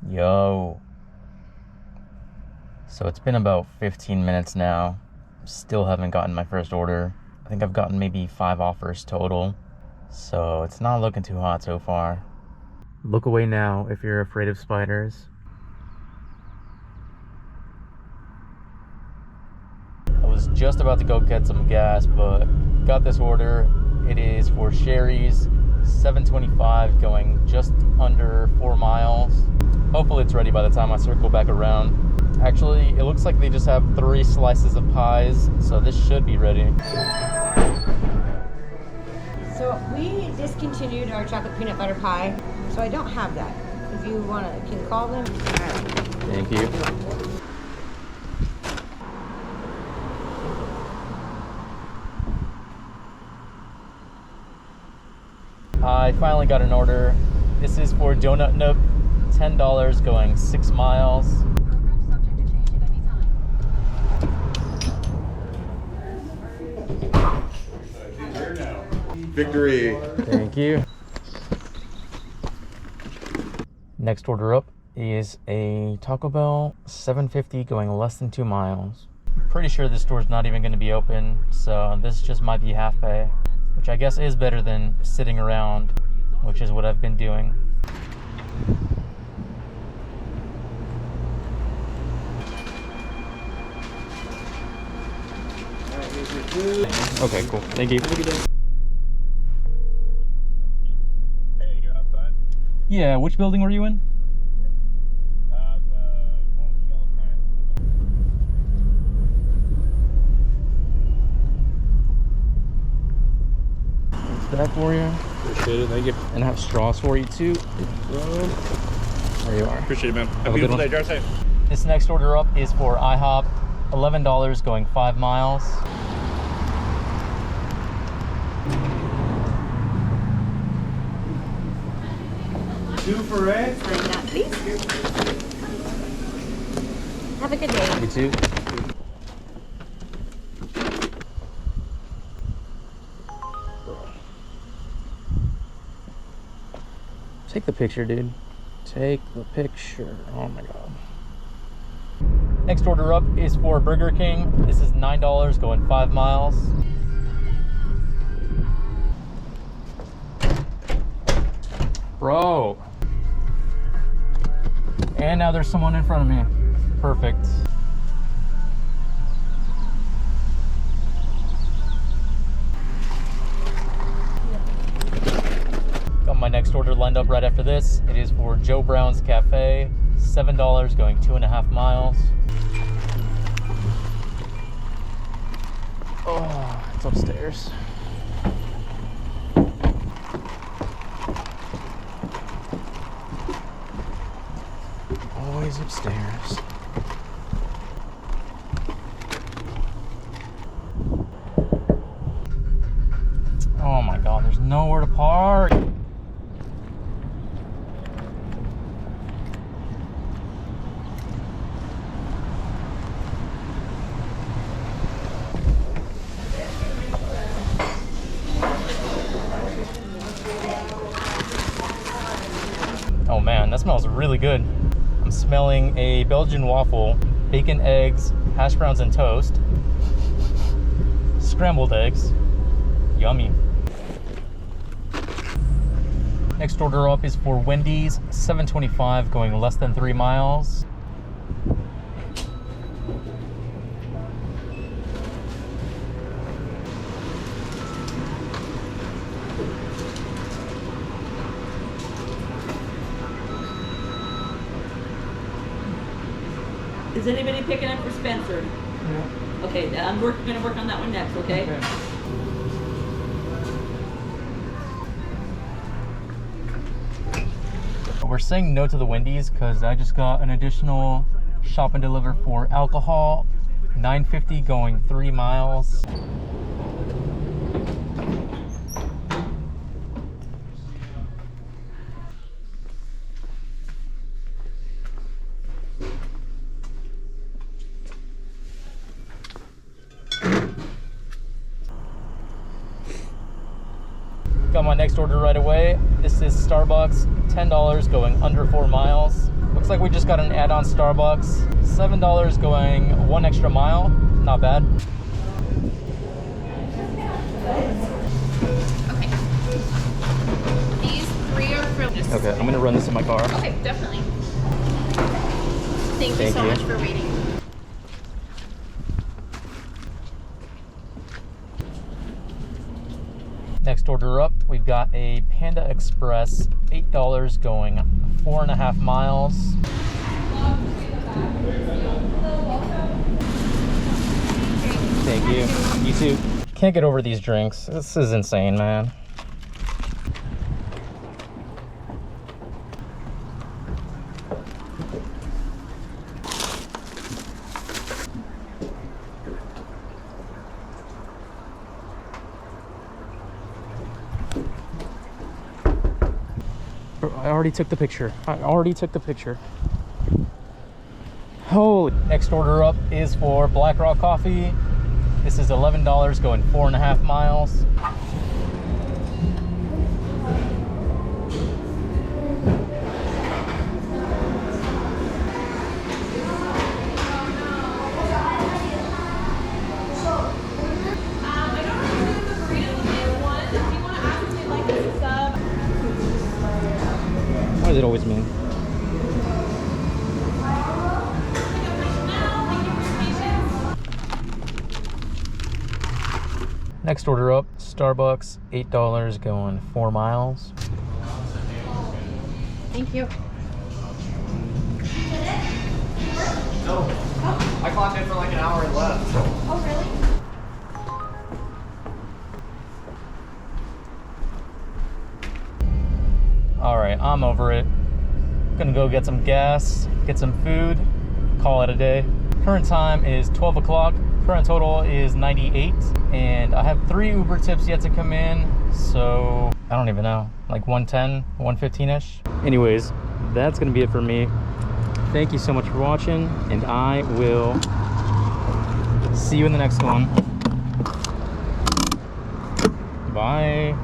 Yo. So it's been about 15 minutes now. Still haven't gotten my first order. I think I've gotten maybe 5 offers total. So it's not looking too hot so far. Look away now if you're afraid of spiders. I was just about to go get some gas, but got this order. It is for Sherry's, $7.25, going just under 4 miles. Hopefully it's ready by the time I circle back around. Actually, it looks like they just have 3 slices of pies, so this should be ready. So we discontinued our chocolate peanut butter pie, so I don't have that. If you want to, can call them. Thank you. I finally got an order. This is for Donut Nook, $10, going 6 miles. Victory. Thank you. Next order up is a Taco Bell, $7.50, going less than 2 miles. Pretty sure this store's not even going to be open, so this just might be half pay, which I guess is better than sitting around, which is what I've been doing. Okay, cool. Thank you. Hey, you're outside? Yeah, which building were you in? One of the yellow pants. What's that for you? Appreciate it, thank you. And I have straws for you too. There you are. Appreciate it, man. Have a a good beautiful one. day, drive safe. This next order up is for IHOP, $11, going 5 miles. Two for Ed. Sign that, please. Have a good day. You too. Take the picture, dude. Take the picture. Oh my god. Next order up is for Burger King. This is $9, going 5 miles. Bro. And now there's someone in front of me. Perfect. Got my next order lined up right after this. It is for Joe Brown's Cafe, $7, going 2.5 miles. Oh, it's upstairs. Always upstairs. Oh my god, there's nowhere to park. Oh man, that smells really good. I'm smelling a Belgian waffle, bacon, eggs, hash browns, and toast. Scrambled eggs. Yummy. Next order up is for Wendy's, $7.25, going less than 3 miles. Is anybody picking up for Spencer? Yeah. Okay, I'm gonna work on that one next, okay? We're saying no to the Wendy's because I just got an additional shop and deliver for alcohol, $9.50, going 3 miles. Got my next order right away. This is Starbucks, $10, going under 4 miles. Looks Looks like we just got an add-on Starbucks. $7 going 1 extra mile. Not bad. Okay. These 3 are for this. Okay, I'm gonna run this in my car. Okay, definitely. Thank you so much for waiting. Next order up, we've got a Panda Express, $8 going 4.5 miles. Thank you. You too. Can't get over these drinks. This is insane, man. I already took the picture. Holy. Next order up is for Black Rock Coffee. This is $11 going 4.5 miles. What does it always mean? Next order up, Starbucks, $8 going 4 miles. Thank you. No. I clocked in for like an hour and left. Oh, really? All right, I'm over it. Gonna go get some gas, get some food, call it a day. Current time is 12 o'clock. Current total is 98, and I have 3 Uber tips yet to come in, so I don't even know, like 110, 115-ish. Anyways, that's gonna be it for me. Thank you so much for watching, and I will see you in the next one. Bye.